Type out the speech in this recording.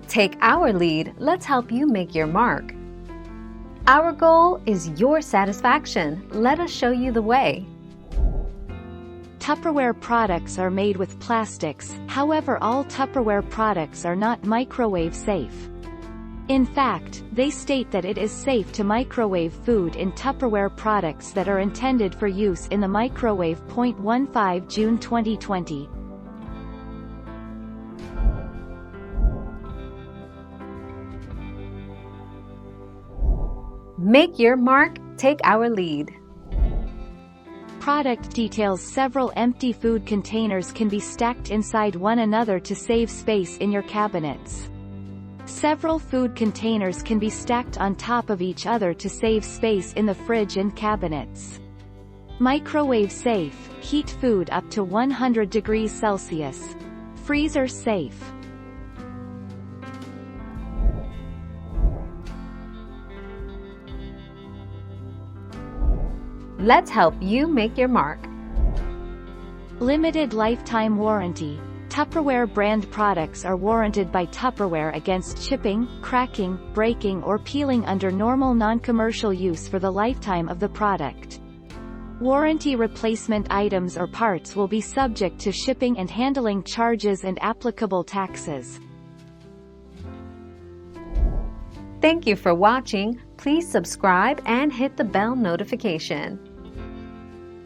Take our lead, let's help you make your mark. Our goal is your satisfaction. Let us show you the way. Tupperware products are made with plastics, however all Tupperware products are not microwave safe. In fact, they state that it is safe to microwave food in Tupperware products that are intended for use in the microwave. 15 June 2020. Make your mark, take our lead. Product details. Several empty food containers can be stacked inside one another to save space in your cabinets. Several food containers can be stacked on top of each other to save space in the fridge and cabinets. Microwave safe, heat food up to 100 degrees Celsius. Freezer safe. Let's help you make your mark. Limited lifetime warranty. Tupperware brand products are warranted by Tupperware against chipping, cracking, breaking or peeling under normal non-commercial use for the lifetime of the product. Warranty replacement items or parts will be subject to shipping and handling charges and applicable taxes. Thank you for watching. Please subscribe and hit the bell notification.